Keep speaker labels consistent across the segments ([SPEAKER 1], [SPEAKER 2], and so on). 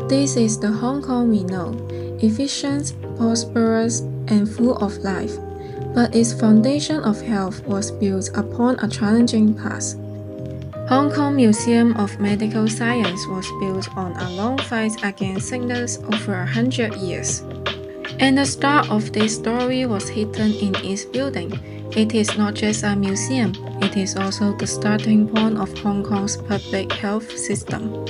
[SPEAKER 1] This is the Hong Kong we know, efficient, prosperous, and full of life. But its foundation of health was built upon a challenging past. Hong Kong Museum of Medical Science was built on a long fight against sickness over 100 years. And the start of this story was hidden in its building. It is not just a museum, it is also the starting point of Hong Kong's public health system.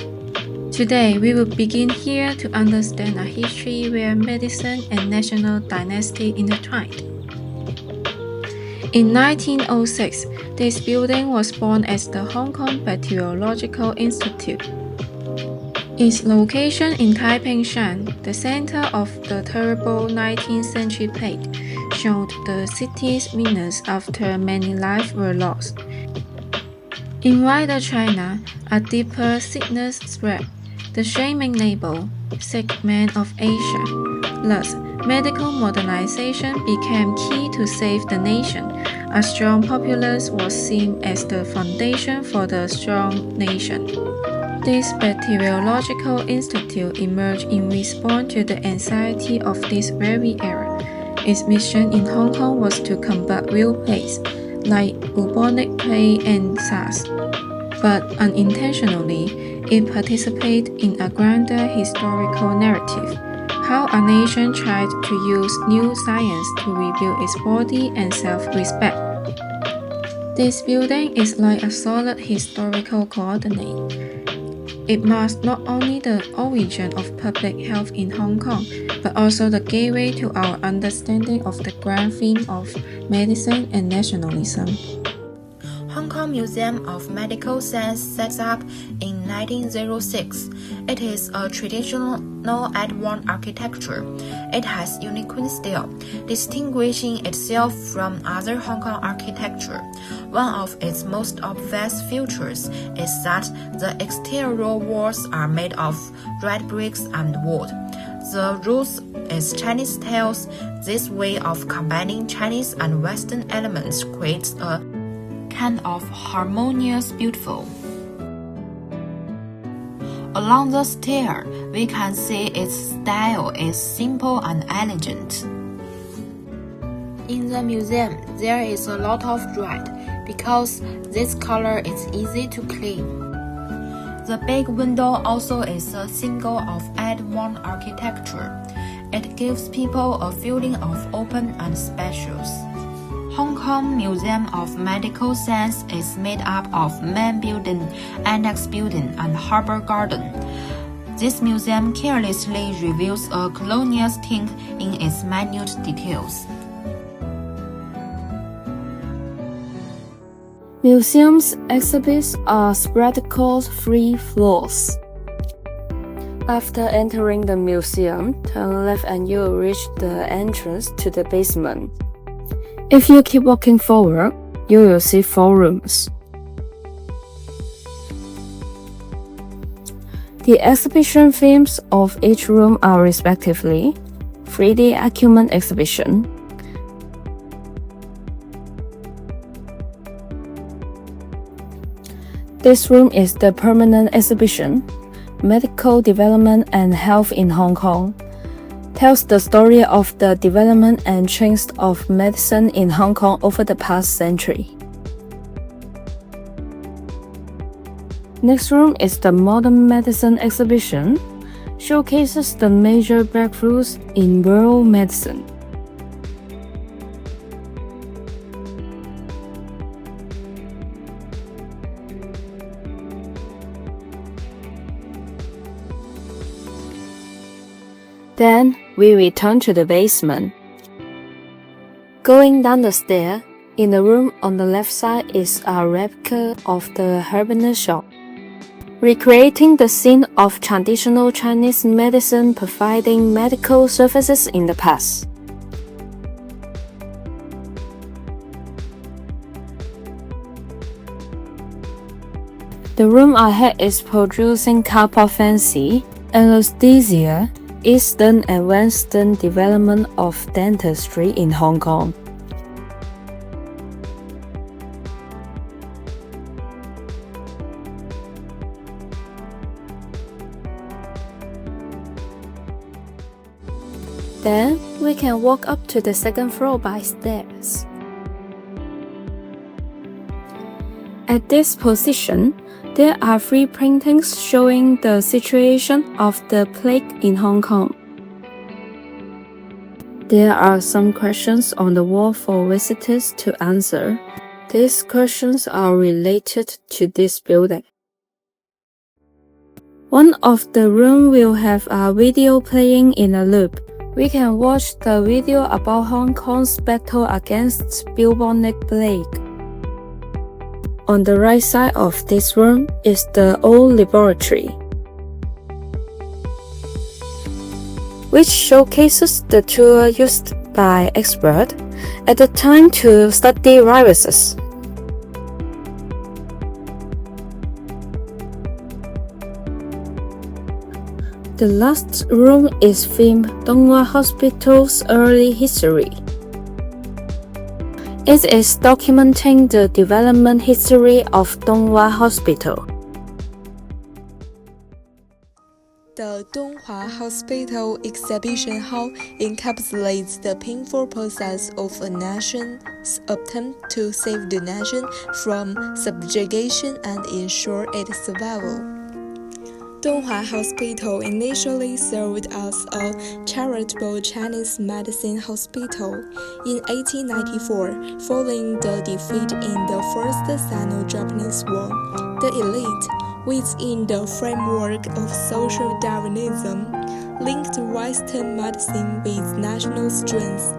[SPEAKER 1] Today, we will begin here to understand a history where medicine and national dynasty intertwined. In 1906, this building was born as the Hong Kong Bacteriological Institute. Its location in Taiping Shan, the center of the terrible 19th century plague, showed the city's weakness after many lives were lost. In wider China, a deeper sickness spread. The shaming label, Sick Man of Asia. Thus, medical modernization became key to save the nation. A strong populace was seen as the foundation for the strong nation. This bacteriological institute emerged in response to the anxiety of this very era. Its mission in Hong Kong was to combat real plagues, like bubonic plague and SARS. But unintentionally, it participated in a grander historical narrative, how a nation tried to use new science to rebuild its body and self-respect. This building is like a solid historical coordinate. It marks not only the origin of public health in Hong Kong, but also the gateway to our understanding of the grand theme of medicine and nationalism.
[SPEAKER 2] Hong Kong Museum of Medical Science set up in 1906. It is a traditional Edward architecture. It has unique style, distinguishing itself from other Hong Kong architecture. One of its most obvious features is that the exterior walls are made of red bricks and wood. The roof is Chinese style. This way of combining Chinese and Western elements creates a kind of harmonious beautiful. Along the stair, we can see its style is simple and elegant. In the museum, there is a lot of red because this color is easy to clean. The big window also is a symbol of Edward architecture. It gives people a feeling of open and spacious. Hong Kong Museum of Medical Science is made up of main building, annex building, and harbour garden. This museum carelessly reveals a colonial think in its minute details.
[SPEAKER 3] Museums exhibits are spread across 3 floors. After entering the museum, turn left and you will reach the entrance to the basement. If you keep walking forward, you will see 4 rooms. The exhibition themes of each room are respectively 3D Acumen Exhibition, this room is the permanent exhibition, Medical Development and Health in Hong Kong, tells the story of the development and change of medicine in Hong Kong over the past century. Next room is the Modern Medicine Exhibition, showcases the major breakthroughs in world medicine. Then we return to the basement. Going down the stair, in the room on the left side is a replica of the Herbalist shop, recreating the scene of traditional Chinese medicine providing medical services in the past. The room ahead is producing carpophancy, anesthesia, Eastern and Western development of dentistry in Hong Kong. Then we can walk up to the second floor by stairs. At this position, there are 3 paintings showing the situation of the plague in Hong Kong. There are some questions on the wall for visitors to answer. These questions are related to this building. One of the rooms will have a video playing in a loop. We can watch the video about Hong Kong's battle against bubonic plague. On the right side of this room is the old laboratory, which showcases the tool used by experts at the time to study viruses. The last room is themed Donghua Hospital's early history. It is documenting the development history of Donghua Hospital.
[SPEAKER 4] The Donghua Hospital exhibition hall encapsulates the painful process of a nation's attempt to save the nation from subjugation and ensure its survival. Donghua Hospital initially served as a charitable Chinese medicine hospital. In 1894, following the defeat in the First Sino-Japanese War, the elite, within the framework of social Darwinism, linked Western medicine with national strength.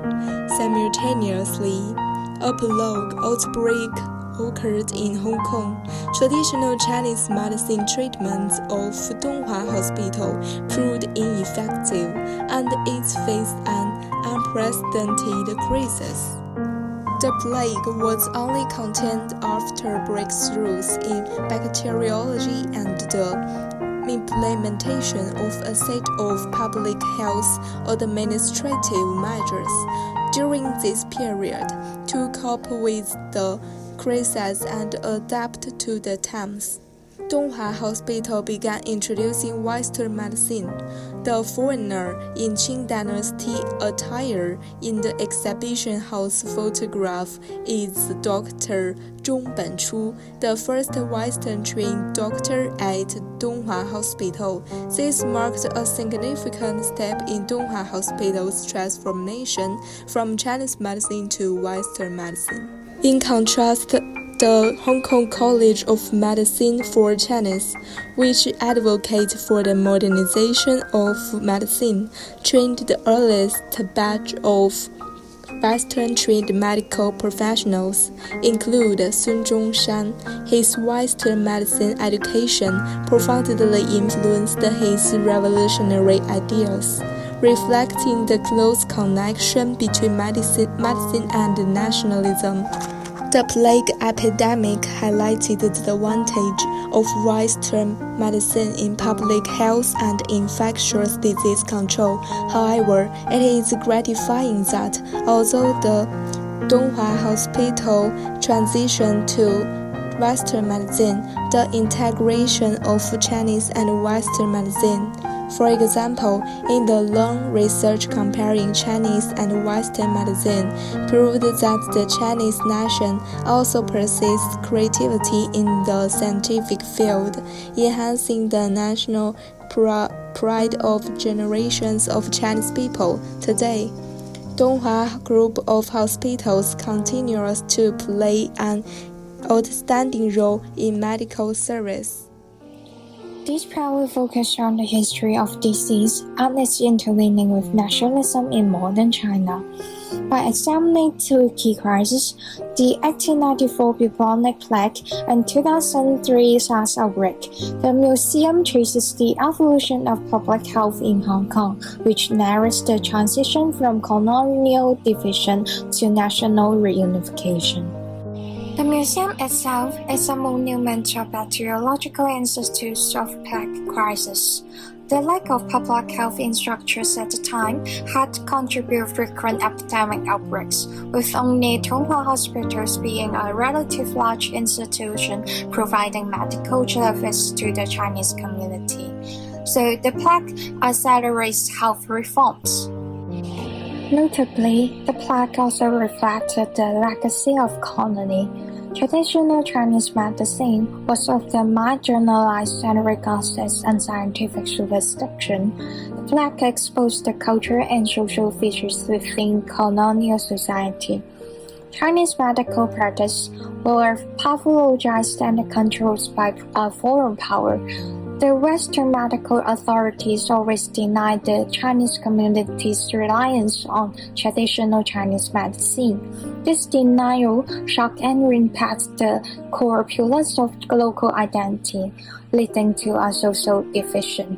[SPEAKER 4] Simultaneously, a plague outbreak occurred in Hong Kong. Traditional Chinese medicine treatments of Donghua Hospital proved ineffective, and it faced an unprecedented crisis. The plague was only contained after breakthroughs in bacteriology and the implementation of a set of public health administrative measures. During this period, to cope with the crisis and adapt to the times, Donghua Hospital began introducing Western medicine. The foreigner in Qing Dynasty attire in the exhibition hall's photograph is Dr. Zhong Benchu, the first Western-trained doctor at Donghua Hospital. This marked a significant step in Donghua Hospital's transformation from Chinese medicine to Western medicine. In contrast, the Hong Kong College of Medicine for Chinese, which advocates for the modernization of medicine, trained the earliest batch of Western-trained medical professionals, include Sun Zhongshan. His Western medicine education profoundly influenced his revolutionary ideas, reflecting the close connection between medicine and nationalism. The plague epidemic highlighted the advantage of Western medicine in public health and infectious disease control. However, it is gratifying that although the Donghua Hospital transitioned to Western medicine, the integration of Chinese and Western medicine, for example, in the long research comparing Chinese and Western medicine, proved that the Chinese nation also possesses creativity in the scientific field, enhancing the national pride of generations of Chinese people. Today, Donghua Group of Hospitals continues to play an outstanding role in medical service.
[SPEAKER 5] This proudly focuses on the history of disease and its interlinking with nationalism in modern China. By examining 2 key crises, the 1894 bubonic plague and 2003 SARS outbreak, the museum traces the evolution of public health in Hong Kong, which narrates the transition from colonial division to national reunification. The museum itself is a monumental bacteriological institute of plague crisis. The lack of public health infrastructures at the time had contributed frequent epidemic outbreaks, with only Donghua hospitals being a relatively large institution providing medical service to the Chinese community. So the plague accelerates health reforms. Notably, the plaque also reflected the legacy of colony. Traditional Chinese medicine was often marginalized and regarded as unscientific jurisdiction. The plaque exposed the culture and social features within colonial society. Chinese medical practice were pathologized and controlled by a foreign power. The Western medical authorities always denied the Chinese community's reliance on traditional Chinese medicine. This denial shocked and impacted the core pillars of local identity, leading to a social division.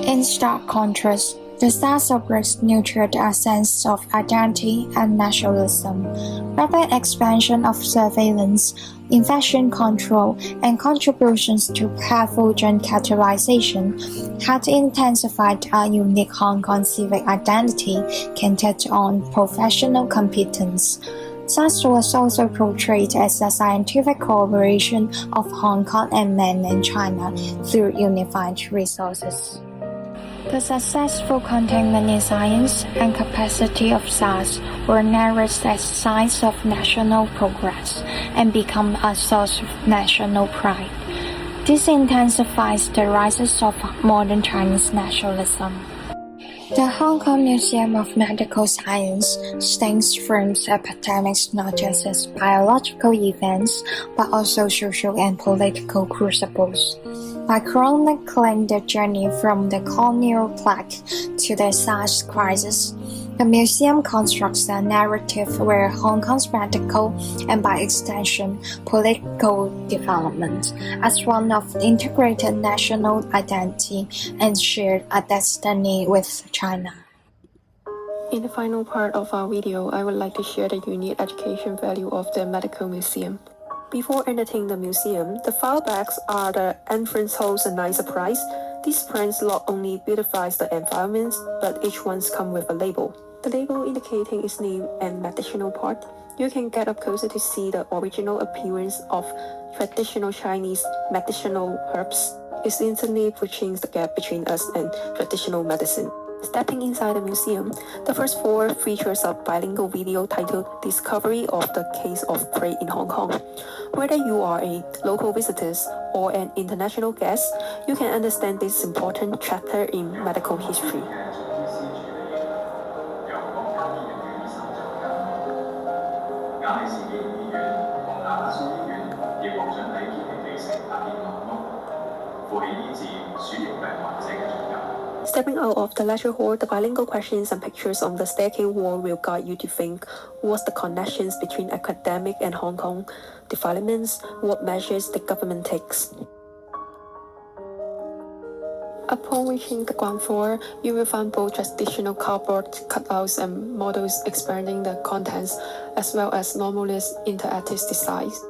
[SPEAKER 5] In stark contrast, the SARS outbreaks nurtured a sense of identity and nationalism. Rapid expansion of surveillance, infection control, and contributions to pathogen categorization had intensified a unique Hong Kong civic identity centered on professional competence. SARS was also portrayed as a scientific cooperation of Hong Kong and mainland China through unified resources. The successful containment in science and capacity of SARS were narrated as signs of national progress and become a source of national pride. This intensifies the rises of modern Chinese nationalism. The Hong Kong Museum of Medical Science stands frames epidemics not just as biological events, but also social and political crucibles. By chronicling the journey from the colonial plague to the SARS crisis, the museum constructs a narrative where Hong Kong's medical and, by extension, political development as one of integrated national identity and shared a destiny with China.
[SPEAKER 6] In the final part of our video, I would like to share the unique education value of the medical museum. Before entering the museum, the file bags are the entrance holes a nice surprise. These prints not only beautifies the environment, but each one's come with a label. The label indicating its name and medicinal part. You can get up closer to see the original appearance of traditional Chinese medicinal herbs. It's instantly bridging the gap between us and traditional medicine. Stepping inside the museum, the first floor features a bilingual video titled Discovery of the Case of Plague in Hong Kong. Whether you are a local visitor or an international guest, you can understand this important chapter in medical history. Stepping out of the lecture hall, the bilingual questions and pictures on the staircase wall will guide you to think what's the connections between academic and Hong Kong developments, what measures the government takes. Upon reaching the ground floor, you will find both traditional cardboard cutouts and models expanding the contents, as well as normalist interactive designs.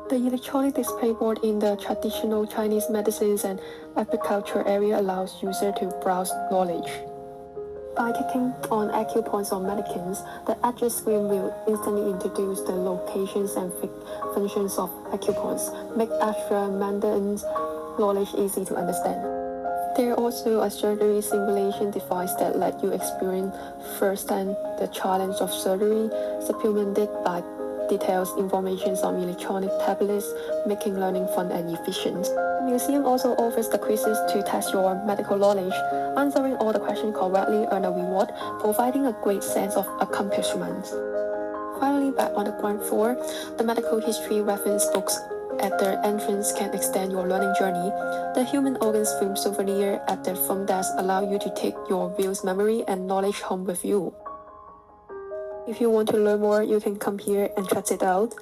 [SPEAKER 6] The electronic display board in the traditional Chinese medicines and agriculture area allows users to browse knowledge. By clicking on acupoints on mannequins, the address screen will instantly introduce the locations and functions of acupoints, make extra mundane knowledge easy to understand. There is also a surgery simulation device that lets you experience firsthand the challenge of surgery, supplemented by details information on electronic tablets, making learning fun and efficient. The museum also offers the quizzes to test your medical knowledge. Answering all the questions correctly earn a reward, providing a great sense of accomplishment. Finally, back on the ground floor, the medical history reference books at their entrance can extend your learning journey. The human organs film souvenir at the front desk allow you to take your views, memory, and knowledge home with you. If you want to learn more, you can come here and check it out.